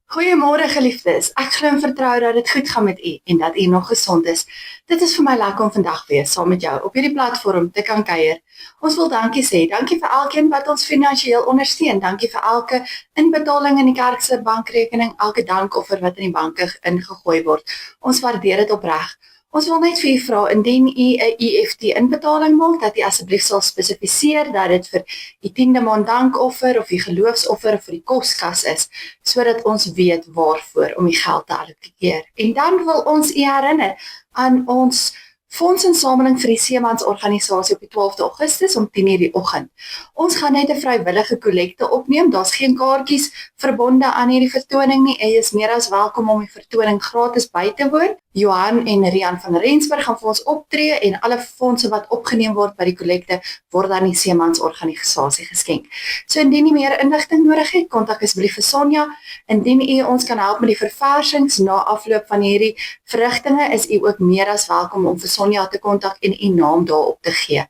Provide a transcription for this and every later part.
Goeiemôre geliefdes. Ek glo en vertrou dat dit goed gaan met u en dat u nog gesond is. Dit is vir my lekker om vandag weer saam met jou op hierdie platform te kan kuier. Ons wil dankie sê. Dankie vir elkeen wat ons finansiëel ondersteun. Dankie vir elke inbetaling in die kerk se bankrekening, elke dankoffer wat in die banke ingegooi word. Ons waardeer dit opreg. Ons wil net vir u vra indien u 'n EFT inbetaling maak dat u asseblief sal spesifiseer dat dit vir die 10de maand dankoffer of die geloofsoffer of vir die koskas is, sodat ons weet waarvoor om die geld te allokeer. En dan wil ons u herinner aan ons fondsinsameling vir die Seemansorganisasie op die 12de Augustus om 10:00 die oggend. Ons gaan net 'n vrywillige kollekte opneem. Daar's geen kaartjies verbonde aan hierdie vertoning nie. Jy is meer as welkom om die vertoning gratis by te woon. Johan en Rian van Rensburg gaan vir ons optree en alle fondse wat opgeneem word by die kollekte word aan die Seemansorganisasie geskenk. So indien u meer inligting nodig het, kontak asseblief vir Sonja. Indien u ons kan help met die verversings na afloop van hierdie verrigtinge, is u ook meer as welkom om vir Sonja te kontak en u naam daarop te gee.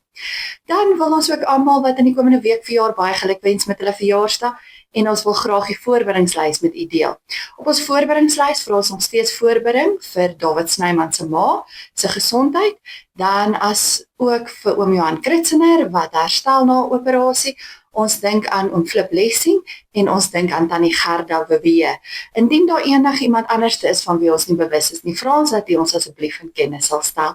Dan wil ons ook almal wat in die komende week verjaar baie gelukwens met hulle verjaarsdag en ons wil graag die voorbereidingslys met u deel. Op ons voorbereidingslys vra ons nog steeds voorbereiding vir David Snyman se ma se gesondheid, dan as ook vir oom Johan Kritsener wat herstel na operasie. Ons dink aan oom Flip Lessing en ons dink aan tannie Gerda Wewe. Indien daar iemand anders is van wie ons nie bewus is nie, vra ons dat u ons asseblief in kennis sal stel.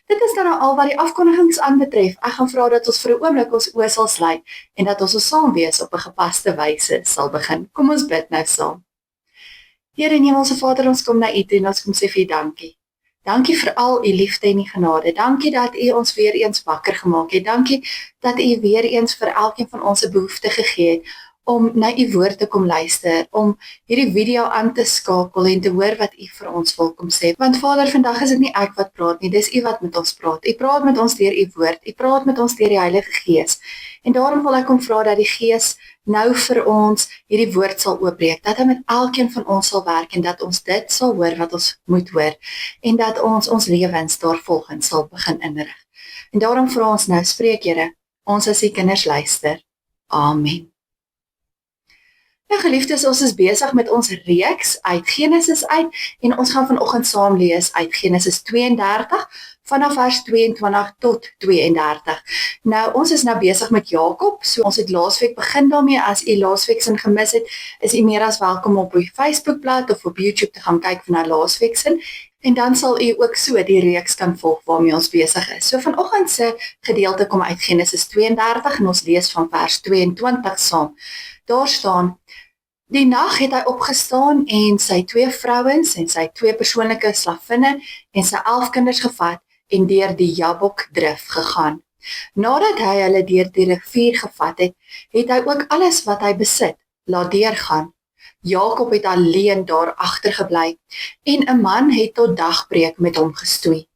Dit is dan al wat die afkondigings aanbetref. Ek gaan vra dat ons vir 'n oomblik ons oë sal sluit en dat ons saam wees op 'n gepaste wyse sal begin. Kom ons bid nou saam. Here en Hemelse Vader, ons kom na U toe en ons kom sê vir U dankie. Dankie vir al U liefde en U genade. Dankie dat U ons weer eens wakker gemaak het. Dankie dat U weer eens vir elkeen van ons 'n behoefte gegee het om na U woord te kom luister, om hierdie video aan te skakel en te hoor wat U vir ons wil kom sê. Want Vader, vandag is dit nie ek wat praat nie, dis U wat met ons praat. U praat met ons deur U woord, U praat met ons deur die Heilige Gees. En daarom wil ek kom vra dat die Gees nou vir ons hierdie woord sal oopbreek, dat hy met elkeen van ons sal werk en dat ons dit sal hoor wat ons moet hoor en dat ons lewens daarvolgens sal begin inrig. En daarom vra ons nou, spreek Here, ons as U kinders luister. Amen. Nou geliefdes, ons is besig met ons reeks uit Genesis uit en ons gaan vanoggend saam lees uit Genesis 32 vanaf vers 22 tot 32. Nou, ons is nou besig met Jakob, so ons het laasweek begin daarmee. As u laasweek sin gemis het, is u meer as welkom op die Facebookblad of op YouTube te gaan kyk van laasweek sin. En dan sal u ook so die reeks kan volg waarmee ons besig is. So vanoggend se gedeelte kom uit Genesis 32 en ons lees van vers 22 saam. Daar staan: Die nag het hy opgestaan en sy 2 vrouens en sy 2 persoonlike slavinne en sy 11 kinders gevat en deur die Jabok drif gegaan. Nadat hy hulle deur die rivier gevat het, het hy ook alles wat hy besit laat deurgaan. Jakob het alleen daar agtergebly en 'n man het tot dagbreek met hom gestoei.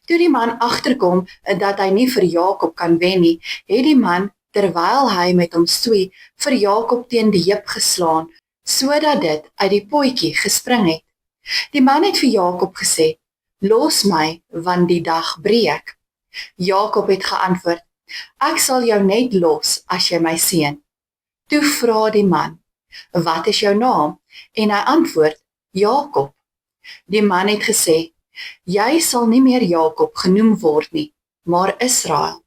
Toe die man agterkom dat hy nie vir Jakob kan wen nie, het die man, terwyl hy met hom stoei, vir Jakob teen die heup geslaan, sodat dit uit die potjie gespring het. Die man het vir Jakob gesê: Los my, want die dag breek. Jakob het geantwoord: Ek sal jou net los as jy my seën. Toe vra die man: Wat is jou naam? En hy antwoord: Jakob. Die man het gesê: Jy sal nie meer Jakob genoem word nie, maar Israel.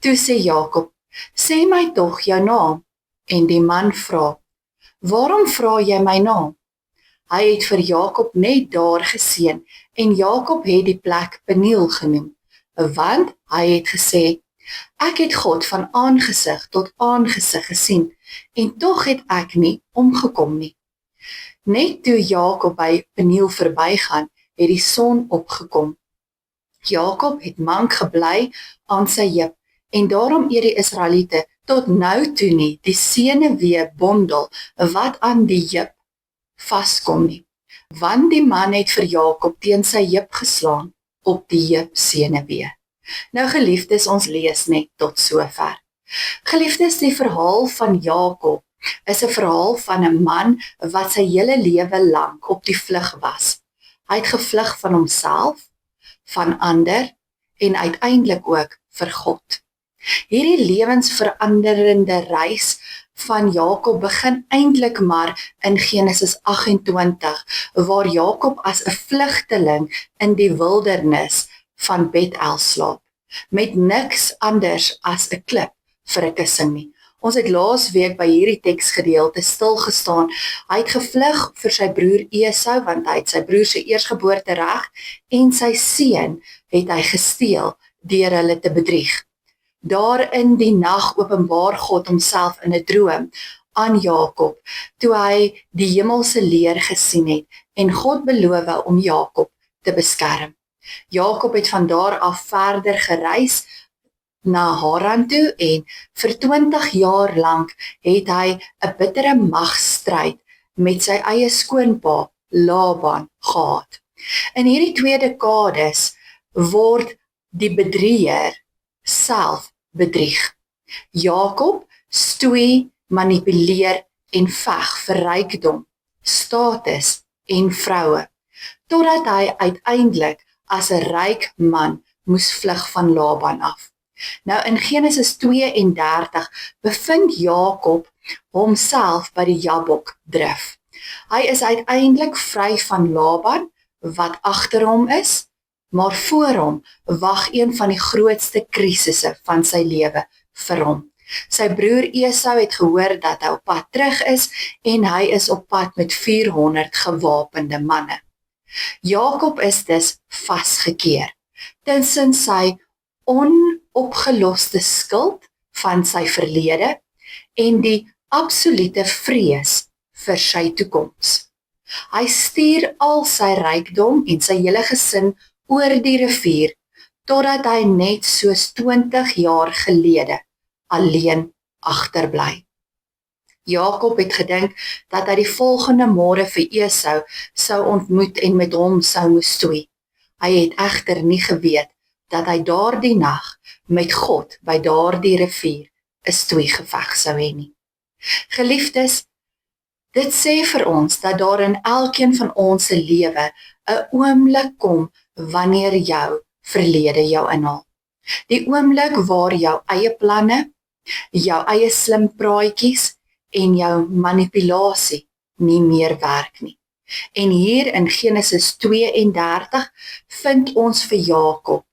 Toe sê Jakob: Sê my tog jou naam. En die man vra: Waarom vra jy my naam? Hy het vir Jakob net daar geseën en Jakob het die plek Peniel genoem, want hy het gesê: Ek het God van aangesig tot aangesig gesien en tog het ek nie omgekom nie. Net toe Jakob by Peniel verbygaan, het die son opgekom. Jakob het mank gebly aan sy heup en daarom eet die Israeliete tot nou toe nie die senuweebondel wat aan die heup vaskom nie, want die man het vir Jakob teen sy heup geslaan op die heup senuwee. Nou geliefdes, ons lees net tot sover. Geliefdes, die verhaal van Jakob is 'n verhaal van 'n man wat sy hele lewe lank op die vlug was. Hy het gevlug van homself, van ander en uiteindelik ook vir God. Hierdie lewensveranderende reis van Jakob begin eintlik maar in Genesis 28, waar Jakob as 'n vlugteling in die wildernis van Bethel slaap, met niks anders as 'n klip vir 'n kussing nie. Ons het laasweek by hierdie teksgedeelte stil gestaan. Hy het gevlug vir sy broer Esau, want hy het sy broer se eersgeboortereg en sy seun het hy gesteel deur hulle te bedrieg. Daar in die nag openbaar God homself in 'n droom aan Jakob, toe hy die hemelse leer gesien het en God beloof om Jakob te beskerm. Jakob het van daar af verder gereis na Haran toe en vir 20 jaar lank het hy 'n bittere magstryd met sy eie skoonpa Laban gehad. In hierdie 2 dekades word die bedrieger self bedrieg. Jakob stoei, manipuleer en veg vir rykdom, status en vroue, totdat hy uiteindelik as 'n ryk man moes vlug van Laban af. Nou in Genesis 32 bevind Jakob homself by die Jabok drif. Hy is uiteindelik vry van Laban wat agter hom is, maar voor hom wag een van die grootste krisisse van sy lewe vir hom. Sy broer Esau het gehoor dat hy op pad terug is en hy is op pad met 400 gewapende manne. Jakob is dus vasgekeer tussen sy onopgeloste skuld van sy verlede en die absolute vrees vir sy toekoms. Hy stuur al sy rykdom en sy hele gesin oor die rivier, totdat hy net soos 20 jaar gelede alleen agterbly. Jakob het gedink dat hy die volgende môre vir Esau sou ontmoet en met hom sou moes stoei. Hy het egter nie geweet dat hy daardie nag met God by daardie rivier 'n stoeigeveg sou hê nie. Geliefdes, dit sê vir ons dat daar in elkeen van ons se lewe 'n oomblik kom wanneer jou verlede jou inhaal. Die oomblik waar jou eie planne, jou eie slim praatjies en jou manipulasie nie meer werk nie. En hier in Genesis 32 vind ons vir Jakob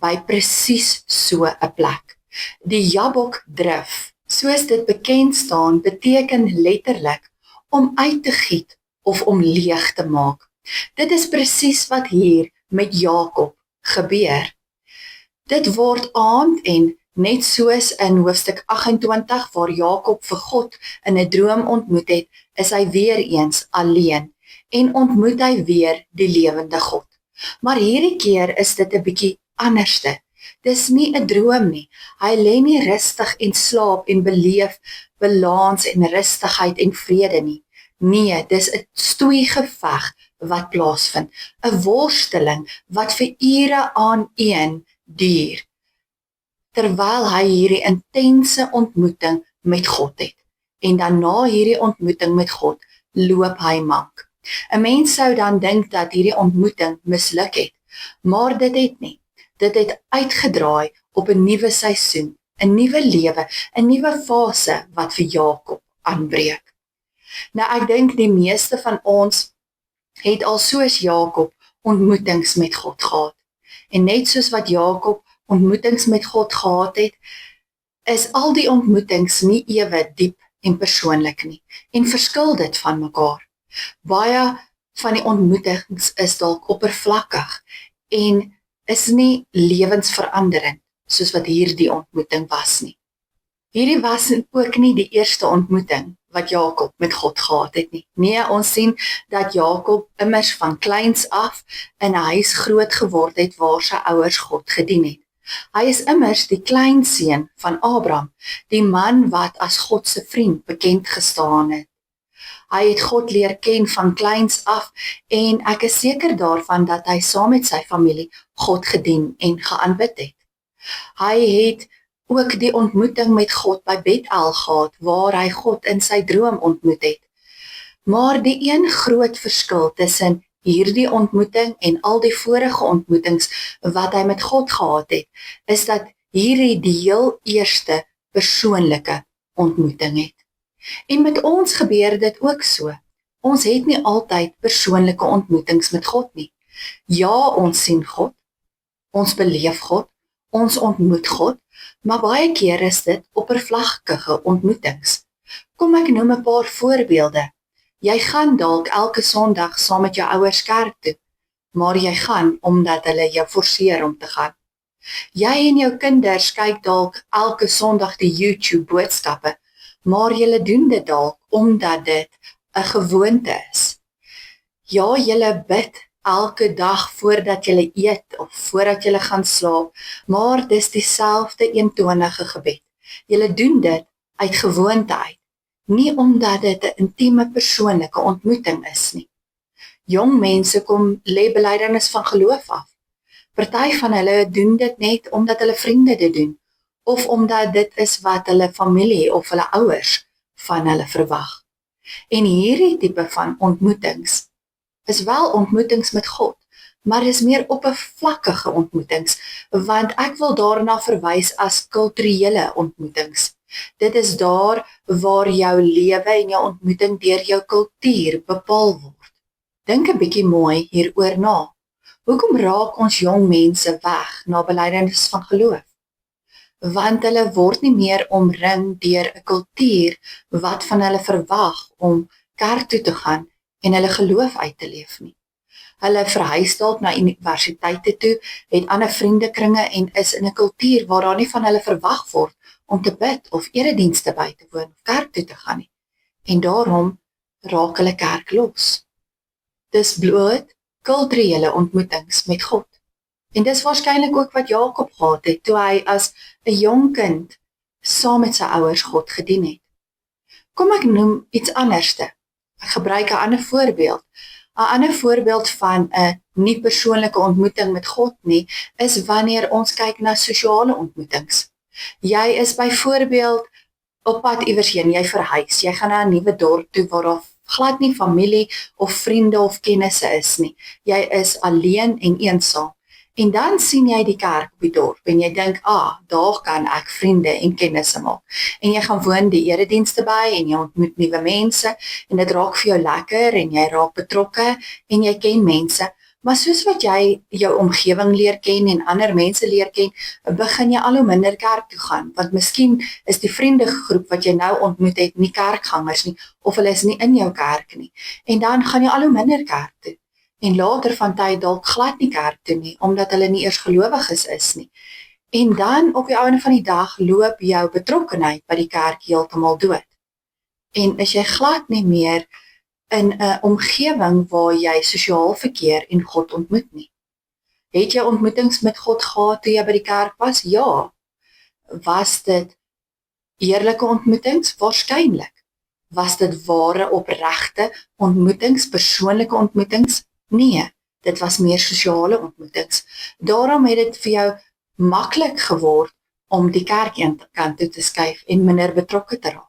by presies so 'n plek. Die Jabok drif, soos dit bekend staan, beteken letterlik om uit te giet of om leeg te maak. Dit is presies wat hier met Jakob gebeur. Dit word aand en net soos in hoofstuk 28 waar Jakob vir God in 'n droom ontmoet het, is hy weer eens alleen en ontmoet hy weer die lewende God. Maar hierdie keer is dit 'n bietjie anderste. Dis nie 'n droom nie. Hy lê nie rustig en slaap en beleef balans en rustigheid en vrede nie. Nee, dis 'n stoeigeveg wat plaasvind, 'n worsteling wat vir ure aan een duur, terwyl hy hierdie intense ontmoeting met God het. En dan na hierdie ontmoeting met God, loop hy mank. 'n Mens sou dan dink dat hierdie ontmoeting misluk het, maar dit het nie. Dit het uitgedraai op 'n nuwe seisoen, 'n nuwe lewe, 'n nuwe fase wat vir Jakob aanbreek. Nou ek dink die meeste van ons het al soos Jakob ontmoetings met God gehad. En net soos wat Jakob ontmoetings met God gehad het, is al die ontmoetings nie ewe diep en persoonlik nie, en verskil dit van mekaar. Baie van die ontmoetings is dalk oppervlakkig en is nie lewensveranderend soos wat hierdie ontmoeting was nie. Hierdie was ook nie die eerste ontmoeting wat Jakob met God gehad het nie. Nee, ons sien dat Jakob immers van kleins af in 'n huis groot geword het waar sy ouers God gedien het. Hy is immers die kleinseun van Abraham, die man wat as God se vriend bekend gestaan het. Hy het God leer ken van kleins af en ek is seker daarvan dat hy saam met sy familie God gedien en geaanbid het. Hy het ook die ontmoeting met God by Bethel gehad, waar hy God in sy droom ontmoet het. Maar die een groot verskil tussen hierdie ontmoeting en al die vorige ontmoetings wat hy met God gehad het, is dat hierdie die heel eerste persoonlike ontmoeting het. En met ons gebeur dit ook so. Ons het nie altyd persoonlike ontmoetings met God nie. Ja, ons sien God, ons beleef God, ons ontmoet God, maar baie keer is dit oppervlakkige ontmoetings. Kom ek noem 'n paar voorbeelde. Jy gaan dalk elke Sondag saam met jou ouers kerk toe, maar jy gaan omdat hulle jou forceer om te gaan. Jy en jou kinders kyk dalk elke Sondag die YouTube boodskappe, maar julle doen dit dalk omdat dit 'n gewoonte is. Ja, julle bid elke dag voordat julle eet of voordat julle gaan slaap, maar dis dieselfde eentonige gebed. Julle doen dit uit gewoonte uit, nie omdat dit 'n intieme persoonlike ontmoeting is nie. Jong mense kom lê belydenis van geloof af. Party van hulle doen dit net omdat hulle vriende dit doen, of omdat dit is wat hulle familie of hulle ouers van hulle verwag. En hierdie tipe van ontmoetings is wel ontmoetings met God, maar is meer oppervlakkige ontmoetings, want ek wil daarna verwys as kulturele ontmoetings. Dit is daar waar jou lewe en jou ontmoeting deur jou kultuur bepaal word. Dink 'n bietjie mooi hieroor na. Hoekom raak ons jong mense weg na belydenis van geloof? Want hulle word nie meer omring deur 'n kultuur wat van hulle verwag om kerk toe te gaan en hulle geloof uit te leef nie. Hulle verhuis dalk na universiteite toe, het ander vriendekringe en is in 'n kultuur waar daar nie van hulle verwag word om te bid of eredienste by te woon of kerk toe te gaan nie. En daarom raak hulle kerk los. Dis bloot kulturele ontmoetings met God. En dis waarskynlik ook wat Jakob gehad het toe hy as 'n jong kind saam met sy ouers God gedien het. Kom ek noem iets anderste. Ek gebruik 'n ander voorbeeld. 'n Ander voorbeeld van 'n nie persoonlike ontmoeting met God nie, is wanneer ons kyk na sosiale ontmoetings. Jy is byvoorbeeld op pad iewers heen, jy verhuis, jy gaan na 'n nuwe dorp toe waar daar glad nie familie of vriende of kennisse is nie. Jy is alleen en eensaam. En dan sien jy die kerk op die dorp en jy dink, daar kan ek vriende en kennisse maak. En jy gaan woon die eredienste by en jy ontmoet nuwe mense en dit raak vir jou lekker en jy raak betrokke en jy ken mense. Maar soos wat jy jou omgewing leer ken en ander mense leer ken, begin jy al hoe minder kerk toe gaan, want miskien is die vriendegroep wat jy nou ontmoet het nie kerkgangers nie, of hulle is nie in jou kerk nie. En dan gaan jy al hoe minder kerk toe. En later van tyd dalk glad nie kerk toe nie, omdat hulle nie eers gelowiges is nie. En dan op die einde van die dag loop jou betrokkenheid by die kerk heeltemal dood. En is jy glad nie meer in 'n omgewing waar jy sosiaal verkeer en God ontmoet nie. Het jy ontmoetings met God gehad toe jy by die kerk was? Ja. Was dit eerlike ontmoetings? Waarskynlik. Was dit ware, opregte ontmoetings, persoonlike ontmoetings? Nee, dit was meer sosiale ontmoetings. Daarom het dit vir jou maklik geword om die kerk kant toe te skuif en minder betrokke te raak.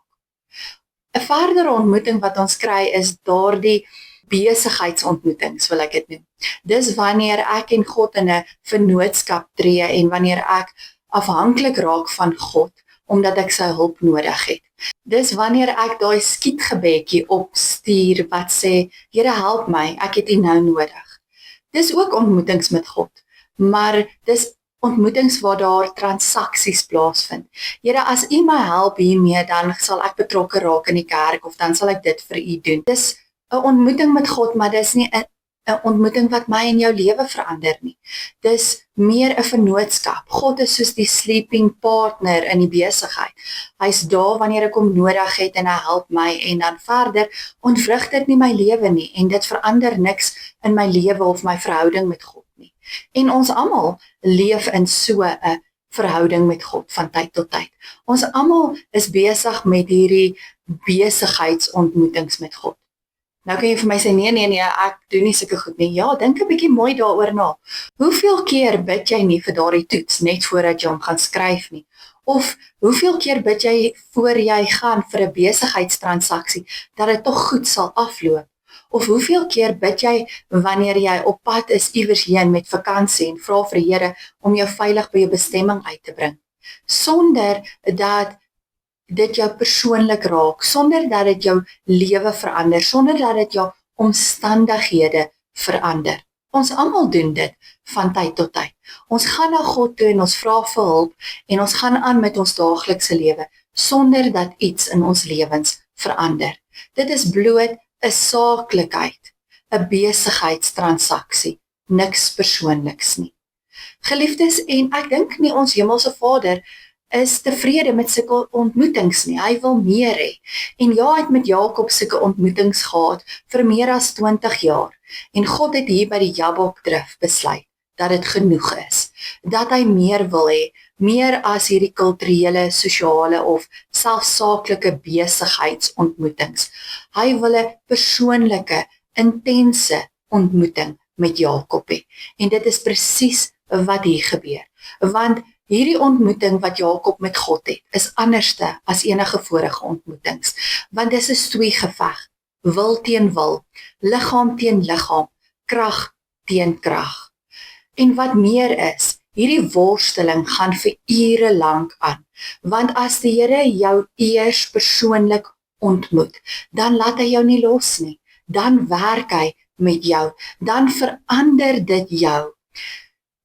'n Verdere ontmoeting wat ons kry is daardie besigheidsontmoetings, wil ek dit noem. Dis wanneer ek en God in 'n vennootskap tree en wanneer ek afhanklik raak van God omdat ek sy hulp nodig het. Dis wanneer ek daai skietgebedjie opstuur wat sê, Here help my, ek het U nou nodig. Dis ook ontmoetings met God, maar dis ontmoetings waar daar transaksies plaasvind. Here, as U my help hiermee, dan sal ek betrokke raak in die kerk of dan sal ek dit vir U doen. Dis 'n ontmoeting met God, maar dis nie 'n ontmoeting wat my en jou lewe verander nie. Dis meer 'n vennootskap. God is soos die sleeping partner in die besigheid. Hy's daar wanneer ek hom nodig het en hy help my en dan verder ontwrig dit nie my lewe nie en dit verander niks in my lewe of my verhouding met God nie. En ons almal leef in so 'n verhouding met God van tyd tot tyd. Ons almal is besig met hierdie besigheidsontmoetings met God. Nou kan jy vir my sê, nee, ek doen nie sulke goed nie. Ja, dink 'n bietjie mooi daaroor na. Hoeveel keer bid jy nie vir daardie toets, net voordat jy hom gaan skryf nie? Of hoeveel keer bid jy voor jy gaan vir 'n besigheidstransaksie, dat dit tog goed sal afloop? Of hoeveel keer bid jy wanneer jy op pad is iewers heen met vakansie en vra vir die Here om jou veilig by jou bestemming uit te bring? Sonder dat dit jou persoonlik raak, sonder dat dit jou lewe verander, sonder dat dit jou omstandighede verander. Ons almal doen dit van tyd tot tyd. Ons gaan na God toe en ons vra vir hulp en ons gaan aan met ons daaglikse lewe, sonder dat iets in ons lewens verander. Dit is bloot 'n saaklikheid, 'n besigheidstransaksie, niks persoonliks nie. Geliefdes, en ek dink nie ons hemelse Vader is tevrede met sulke ontmoetings nie. Hy wil meer hê. En ja, hy het met Jakob sulke ontmoetings gehad vir meer as 20 jaar. En God het hier by die Jabokdrif besluit dat dit genoeg is. Dat hy meer wil hê, meer as hierdie kulturele, sosiale of selfs saaklike besigheidsontmoetings. Hy wil 'n persoonlike, intense ontmoeting met Jakob hê. En dit is presies wat hier gebeur. Want hierdie ontmoeting wat Jakob met God het, is anderste as enige vorige ontmoetings. Want dis 'n stoeigeveg, wil teen wil, liggaam teen liggaam, krag teen krag. En wat meer is, hierdie worsteling gaan vir ure lank aan. Want as die Here jou eers persoonlik ontmoet, dan laat hy jou nie los nie. Dan werk hy met jou, dan verander dit jou.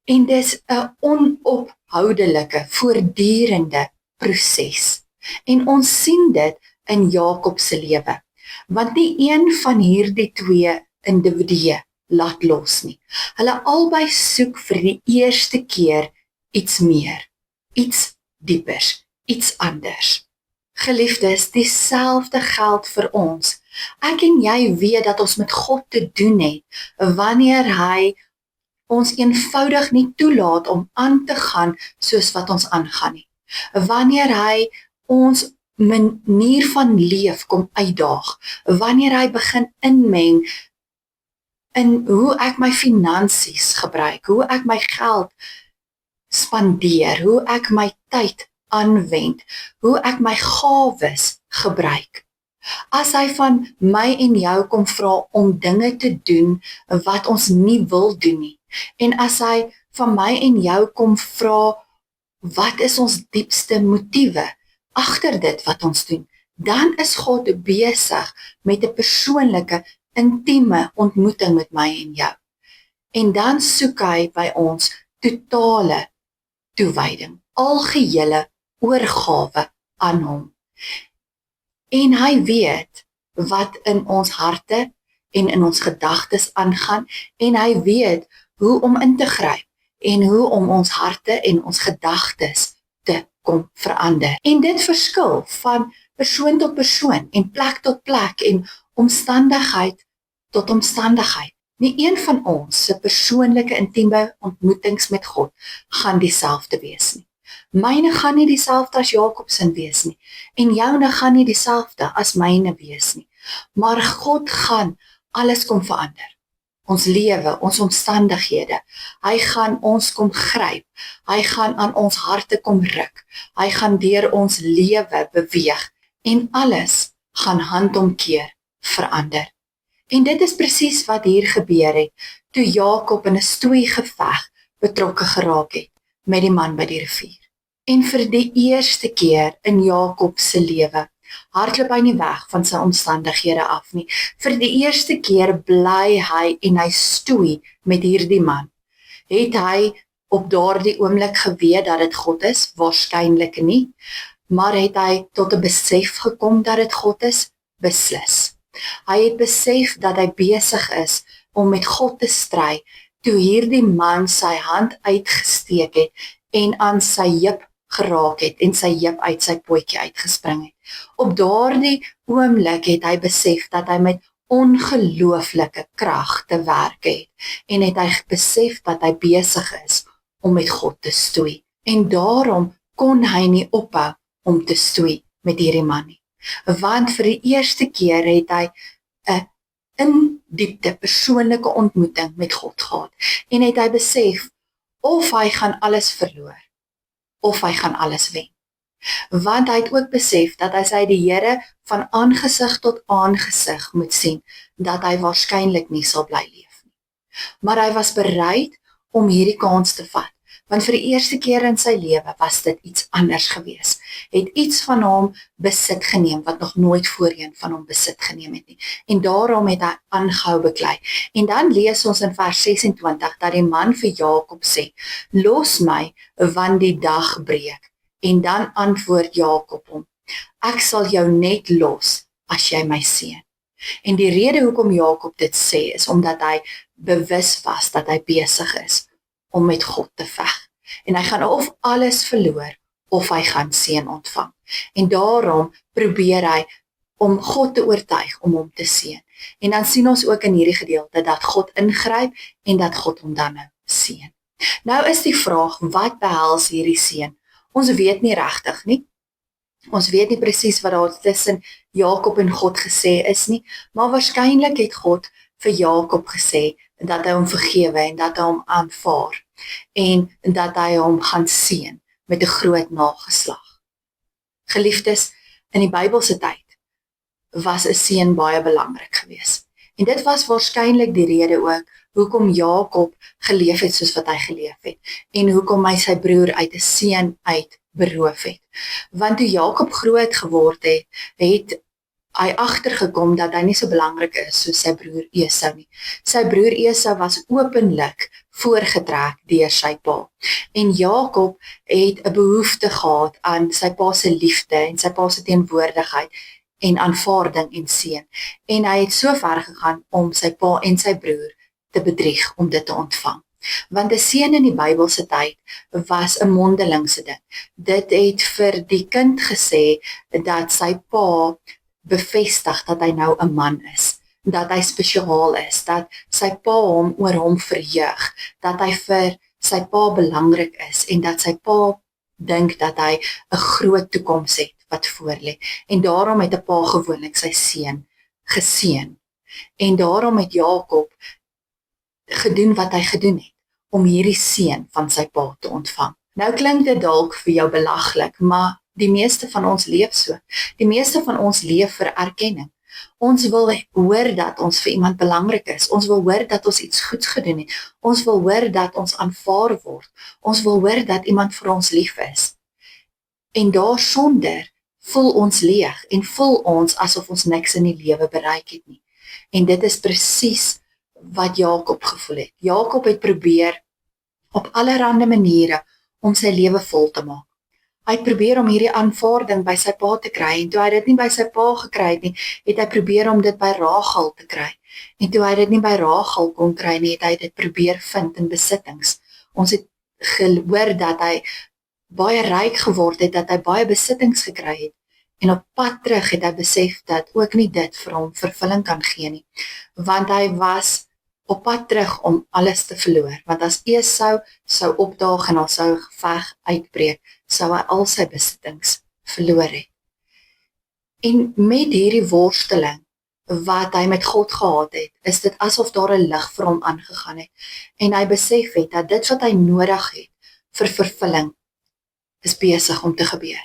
En dis 'n onophoudelike, voortdurende proses. En ons sien dit in Jakob se lewe. Want nie een van hierdie twee individue laat los nie. Hulle albei soek vir die eerste keer iets meer, iets diepers, iets anders. Geliefdes, dieselfde geld vir ons. Ek en jy weet dat ons met God te doen het, wanneer hy ons eenvoudig nie toelaat om aan te gaan soos wat ons aangaan nie. Wanneer hy ons manier van leef kom uitdaag, wanneer hy begin inmeng in hoe ek my finansies gebruik, hoe ek my geld spandeer, hoe ek my tyd aanwend, hoe ek my gawes gebruik. As hy van my en jou kom vra om dinge te doen wat ons nie wil doen nie, en as hy van my en jou kom vra wat is ons diepste motiewe agter dit wat ons doen, dan is God besig met 'n persoonlike, intieme ontmoeting met my en jou. En dan soek hy by ons totale toewyding, algehele oorgawe aan hom. En hy weet wat in ons harte en in ons gedagtes aangaan, en hy weet hoe om in te gryp en hoe om ons harte en ons gedagtes te kom verander. En dit verskil van persoon tot persoon en plek tot plek en omstandigheid tot omstandigheid. Nie een van ons se persoonlike intieme ontmoetings met God gaan dieselfde wees nie. Myne gaan nie dieselfde as Jakob se wees nie, en joune gaan nie dieselfde as myne wees nie. Maar God gaan alles kom verander. Ons lewe, ons omstandighede. Hy gaan ons kom gryp. Hy gaan aan ons harte kom ruk. Hy gaan deur ons lewe beweeg en alles gaan handomkeer verander. En dit is presies wat hier gebeur het toe Jakob in 'n stoeigeveg betrokke geraak het met die man by die rivier. En vir die eerste keer in Jakob se lewe hardloop hy nie weg van sy omstandighede af nie. Vir die eerste keer bly hy en hy stoei met hierdie man. Het hy op daardie oomblik geweet dat dit God is? Waarskynlik nie. Maar het hy tot 'n besef gekom dat dit God is? Beslis. Hy het besef dat hy besig is om met God te stry, toe hierdie man sy hand uitgesteek het en aan sy heup geraak het en sy heup uit sy potjie uitgespring het. Op daardie oomblik het hy besef dat hy met ongelooflike krag te werk het en het hy besef dat hy besig is om met God te stoei. En daarom kon hy nie ophou om te stoei met hierdie man nie. Want vir die eerste keer het hy 'n in diepte persoonlike ontmoeting met God gehad en het hy besef of hy gaan alles verloor of hy gaan alles wen. Want hy het ook besef dat as hy die Here van aangesig tot aangesig moet sien, dat hy waarskynlik nie sal bly leef nie. Maar hy was bereid om hierdie kans te vat, Want vir die eerste keer in sy lewe was dit iets anders gewees. Het iets van hom besit geneem, wat nog nooit voorheen van hom besit geneem het nie. En daarom het hy aangehou beklei. En dan lees ons in vers 26, dat die man vir Jakob sê, los my, want die dag breek. En dan antwoord Jakob hom, ek sal jou net los, as jy my seën. En die rede hoekom Jakob dit sê, is omdat hy bewus was, dat hy besig is, om met God te veg. En hy gaan of alles verloor, of hy gaan seën ontvang. En daarom probeer hy om God te oortuig om hom te seën. En dan sien ons ook in hierdie gedeelte dat God ingryp en dat God hom dan nou seën. Nou is die vraag, wat behels hierdie seën? Ons weet nie regtig nie. Ons weet nie presies wat daar tussen Jakob en God gesê is nie, maar waarskynlik het God vir Jakob gesê dat hy hom vergewe en dat hy hom aanvaar en dat hy hom gaan seën met 'n groot nageslag. Geliefdes, in die Bybelse tyd was 'n seën baie belangrik geweest. En dit was waarskynlik die rede ook hoekom Jakob geleef het soos wat hy geleef het en hoekom hy sy broer uit 'n seën uit beroof het. Want toe Jakob groot geword het, het hy agtergekom dat hy nie so belangrik is soos sy broer Esau nie. Sy broer Esau was openlik voorgetrek deur sy pa. En Jakob het 'n behoefte gehad aan sy pa se liefde en sy pa se teenwoordigheid en aanvaarding en seën. En hy het so ver gegaan om sy pa en sy broer te bedrieg om dit te ontvang. Want 'n seën in die Bybelse tyd was 'n mondelingse ding. Dit het vir die kind gesê dat sy pa bevestig dat hy nou 'n man is, dat hy spesiaal is, dat sy pa hom oor hom verheug, dat hy vir sy pa belangrik is en dat sy pa dink dat hy 'n groot toekoms het wat voorlê. En daarom het 'n pa gewoonlik sy seun geseën. En daarom het Jakob gedoen wat hy gedoen het om hierdie seën van sy pa te ontvang. Nou klink dit dalk vir jou belaglik, maar die meeste van ons leef so. Die meeste van ons leef vir erkenning. Ons wil hoor dat ons vir iemand belangrik is. Ons wil hoor dat ons iets goeds gedoen het. Ons wil hoor dat ons aanvaar word. Ons wil hoor dat iemand vir ons lief is. En daarsonder voel ons leeg en voel ons asof ons niks in die lewe bereik het nie. En dit is presies wat Jakob gevoel het. Jakob het probeer op allerlei maniere om sy lewe vol te maak. Hy het probeer om hierdie aanvaarding by sy pa te kry, en toe hy dit nie by sy pa gekry het nie, het hy probeer om dit by Rachel te kry. En toe hy dit nie by Rachel kon kry nie, het hy dit probeer vind in besittings. Ons het gehoor dat hy baie ryk geword het, dat hy baie besittings gekry het. En op pad terug het hy besef dat ook nie dit vir hom vervulling kan gee nie. Want hy was op pad terug om alles te verloor. Want as Esau sou opdaag en al sou geveg uitbreek, sou hy al sy besittings verloor het. En met hierdie worsteling wat hy met God gehad het, is dit asof daar 'n lig vir hom aangegaan het. En hy besef het dat dit wat hy nodig het vir vervulling is besig om te gebeur.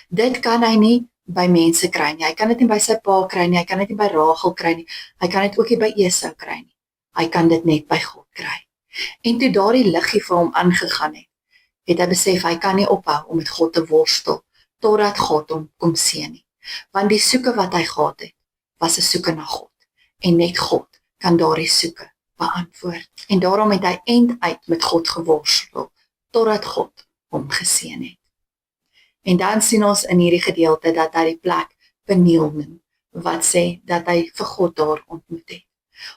Dit kan hy nie by mense kry nie. Hy kan dit nie by sy pa kry nie, hy kan dit nie by Rachel kry nie, hy kan dit ook nie by Esau kry nie. Hy kan dit net by God kry. En toe daardie liggie vir hom aangegaan het hy besef hy kan nie ophou om met God te worstel totdat God hom kom seën nie. Want die soeke wat hy gehad het, was 'n soeke na God. En net God kan daardie soeke beantwoord. En daarom het hy einduit met God geworstel totdat God hom geseën het. En dan sien ons in hierdie gedeelte dat hy die plek Peniel noem, wat sê dat hy vir God daar ontmoet het.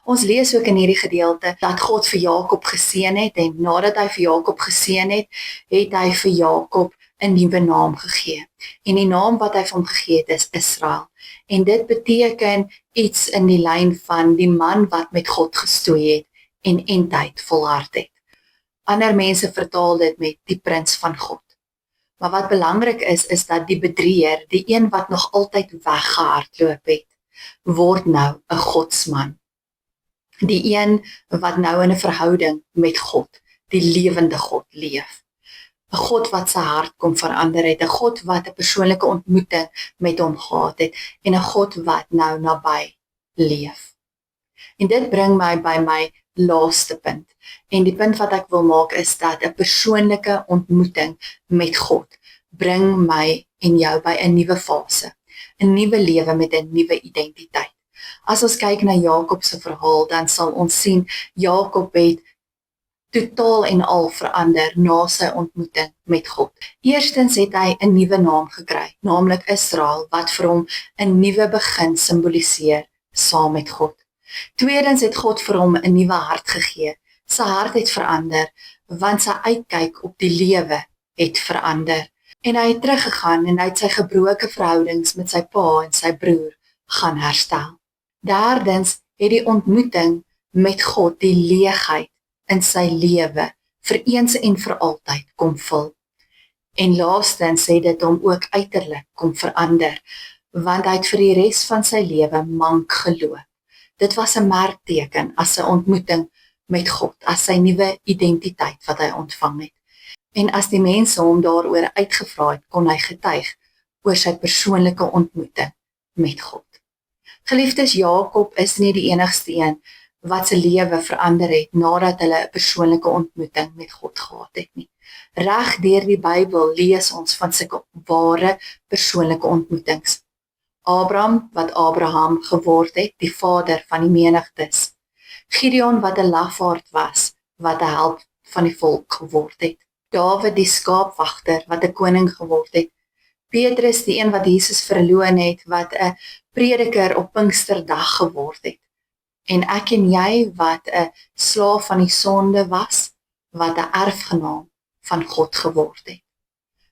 Ons lees ook in hierdie gedeelte dat God vir Jakob geseën het, en nadat hy vir Jakob geseën het, het hy vir Jakob 'n nuwe naam gegee. En die naam wat hy vir hom gegee het is Israel. En dit beteken iets in die lyn van die man wat met God gestoei het en eindtyd volhard het. Ander mense vertaal dit met die prins van God. Maar wat belangrik is dat die bedrieër, die een wat nog altyd weggehardloop het, word nou 'n godsman. Die een wat nou in 'n verhouding met God, die lewende God, leef. 'n God wat sy hart kom verander het, 'n God wat 'n persoonlike ontmoeting met hom gehad het, en 'n God wat nou naby leef. En dit bring my by my laaste punt. En die punt wat ek wil maak is dat 'n persoonlike ontmoeting met God bring my en jou by 'n nuwe fase, 'n nuwe lewe met 'n nuwe identiteit. As ons kyk na Jakob se verhaal, dan sal ons sien Jakob het totaal en al verander na sy ontmoeting met God. Eerstens het hy 'n nuwe naam gekry, naamlik Israel, wat vir hom 'n nuwe begin simboliseer saam met God. Tweedens het God vir hom 'n nuwe hart gegee. Sy hart het verander, want sy uitkyk op die lewe het verander. En hy het teruggegaan en hy het sy gebroke verhoudings met sy pa en sy broer gaan herstel. Derdens het die ontmoeting met God die leegheid in sy lewe vir eens en vir altyd kom vul. En laastens het dit hom ook uiterlik kom verander, want hy het vir die res van sy lewe mank geloop. Dit was 'n merkteken as sy ontmoeting met God, as sy nuwe identiteit wat hy ontvang het. En as die mense hom daaroor uitgevra het, kon hy getuig oor sy persoonlike ontmoeting met God. Geliefdes, Jakob is nie die enigste een wat sy lewe verander het nadat hulle 'n persoonlike ontmoeting met God gehad het nie. Reg deur die Bybel lees ons van sulke ware persoonlike ontmoetings. Abraham wat Abraham geword het, die vader van die menigtes. Gideon wat 'n lafaard was, wat 'n held van die volk geword het. Dawid die skaapwagter wat 'n koning geword het. Petrus die een wat Jesus verloon het, wat 'n prediker op Pinksterdag geword het. En ek en jy wat 'n slaaf van die sonde was, wat 'n erfgenaam van God geword het.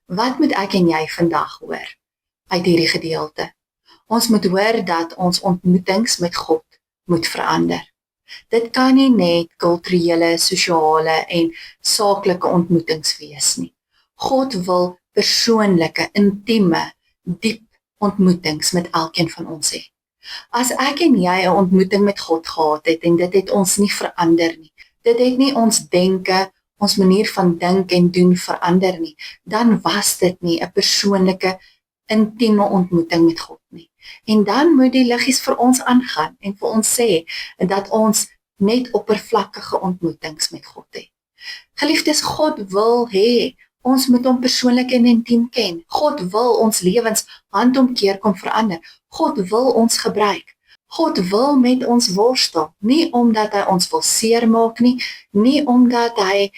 Wat moet ek en jy vandag hoor uit hierdie gedeelte? Ons moet hoor dat ons ontmoetings met God moet verander. Dit kan nie net kulturele, sosiale en saaklike ontmoetings wees nie. God wil persoonlike, intieme, diep ontmoetings met elkeen van ons hê. As ek en jy 'n ontmoeting met God gehad het en dit het ons nie verander nie, dit het nie ons denke, ons manier van dink en doen verander nie, dan was dit nie 'n persoonlike, intieme ontmoeting met God nie. En dan moet die liggies vir ons aangaan en vir ons sê dat ons net oppervlakkige ontmoetings met God het. Geliefdes, God wil hê ons moet hom persoonlik en intiem ken. God wil ons lewens handomkeer kom verander. God wil ons gebruik. God wil met ons worstel, nie omdat hy ons wil seermaak nie omdat hy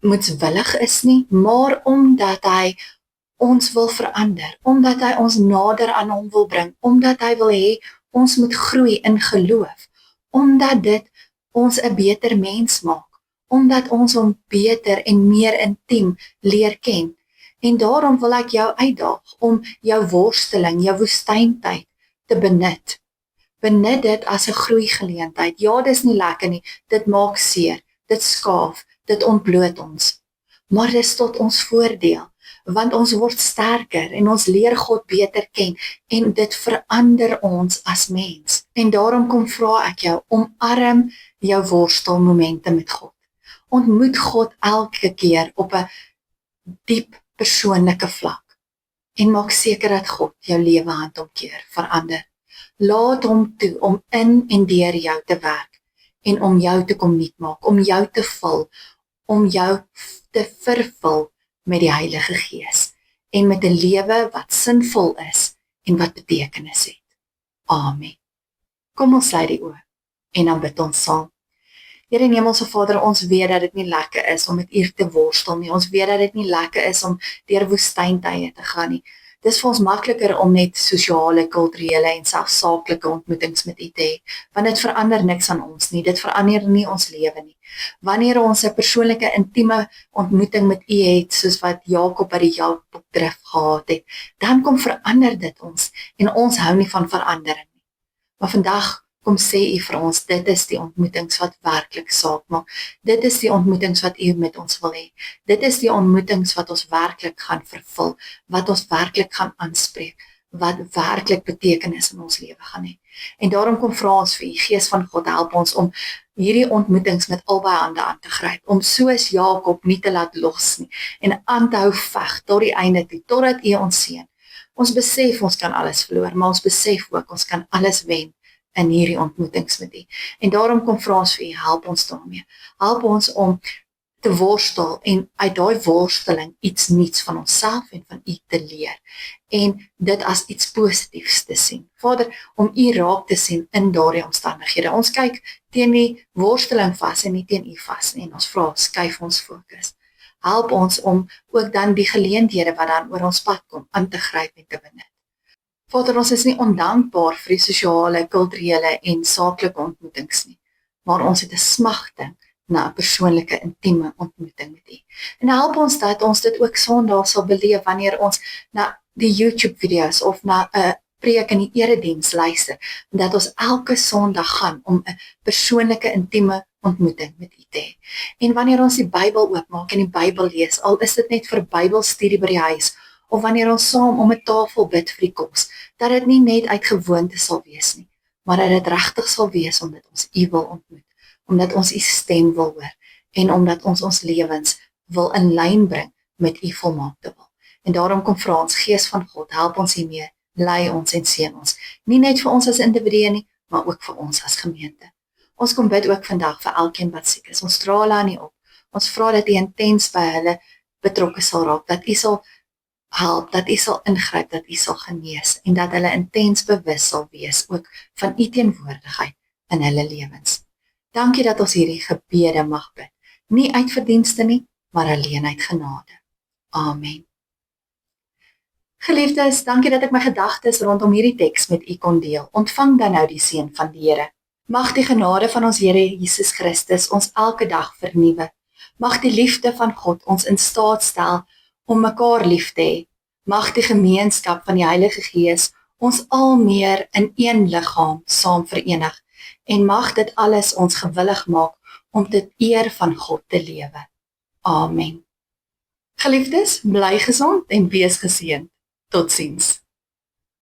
moetswillig is nie, maar omdat hy ons wil verander, omdat hy ons nader aan hom wil bring, omdat hy wil hê ons moet groei in geloof, omdat dit ons 'n beter mens maak, omdat ons hom beter en meer intiem leer ken. En daarom wil ek jou uitdaag om jou worsteling, jou woestyntyd te benut. Benut dit as 'n groeigeleentheid. Ja, dis nie lekker nie, dit maak seer, dit skaaf, dit ontbloot ons. Maar dis tot ons voordeel, want ons word sterker en ons leer God beter ken en dit verander ons as mens. En daarom kom vra ek jou, omarm jou worstelmomente met God. Ontmoet God elke keer op 'n diep persoonlike vlak en maak seker dat God jou lewe handomkeer verander. Laat hom toe om in en deur jou te werk en om jou te kom nuut maak, om jou te vul, om jou te vervul met die Heilige Gees en met 'n lewe wat sinvol is en wat betekenis het. Amen. Kom ons sluit die oë en dan bid ons saam. Here Hemelse Vader, ons weet dat dit nie lekker is om met U te worstel nie. Ons weet dat dit nie lekker is om deur woestyntye te gaan nie. Dis vir ons makliker om net sosiale, kulturele en selfs saaklike ontmoetings met U te hê, want dit verander niks aan ons nie. Dit verander nie ons lewe nie. Wanneer ons 'n persoonlike, intieme ontmoeting met U het, soos wat Jakob by die Jabokdrif gehad het, dan kom verander dit ons en ons hou nie van verandering nie. Maar vandag kom sê U vir ons, dit is die ontmoetings wat werklik saak maak. Dit is die ontmoetings wat U met ons wil hê. Dit is die ontmoetings wat ons werklik gaan vervul, wat ons werklik gaan aanspreek, wat werklik betekenis in ons lewe gaan hê. En daarom kom vra ons vir U, Gees van God, help ons om hierdie ontmoetings met albei hande aan te gryp, om soos Jakob nie te laat los nie, en aan te hou veg tot die einde toe, totdat U ons seën. Ons besef ons kan alles verloor, maar ons besef ook ons kan alles wen in hierdie ontmoetings met U. En daarom kom vra ons vir U, help ons daarmee. Help ons om te worstel en uit daai worsteling iets nuuts van onsself en van U te leer. En dit as iets positiefs te sien. Vader, om U raak te sien in daardie omstandighede. Ons kyk teen die worsteling vas en nie teen U vas nie. En ons vra, skuif ons fokus. Help ons om ook dan die geleenthede wat dan oor ons pad kom, aan te gryp en te benut. Vader, ons is nie ondankbaar vir die sosiale, kulturele en saaklike ontmoetings nie, maar ons het 'n smagting na 'n persoonlike, intieme ontmoeting met U. En help ons dat ons dit ook Sondag sal beleef wanneer ons na die YouTube-video's of na 'n preek in die erediens luister, en dat ons elke Sondag gaan om 'n persoonlike, intieme ontmoeting met U te hê. En wanneer ons die Bybel oopmaak en die Bybel lees, al is dit net vir Bybelstudie by die huis, of wanneer ons saam om 'n tafel bid vir die kos, dat dit nie net uit gewoonte sal wees nie, maar dat dit regtig sal wees omdat ons U wil ontmoet, omdat ons U stem wil hoor, en omdat ons lewens wil in lyn bring met U volmaakte wil. En daarom kom vra ons, Gees van God, help ons hiermee, lei ons en seën ons, nie net vir ons as individue nie, maar ook vir ons as gemeente. Ons kom bid ook vandag vir elkeen wat siek is. Ons dra hulle aan U op. Ons vra dat U intens by hulle betrokke sal raak, dat U sal help, dat U sal ingryp, dat U sal genees, en dat hulle intens bewus sal wees ook van U teenwoordigheid in hulle lewens. Dankie dat ons hierdie gebede mag bid, nie uit verdienste nie, maar alleen uit genade. Amen. Geliefdes, dankie dat ek my gedagtes rondom hierdie teks met U kon deel. Ontvang dan nou die seën van die Here. Mag die genade van ons Here Jesus Christus ons elke dag vernuwe. Mag die liefde van God ons in staat stel om mekaar lief te hê. Mag die gemeenskap van die Heilige Gees ons al meer in een liggaam saam verenig. En mag dit alles ons gewillig maak om tot eer van God te lewe. Amen. Geliefdes, bly gesond en wees geseënd. Totsiens.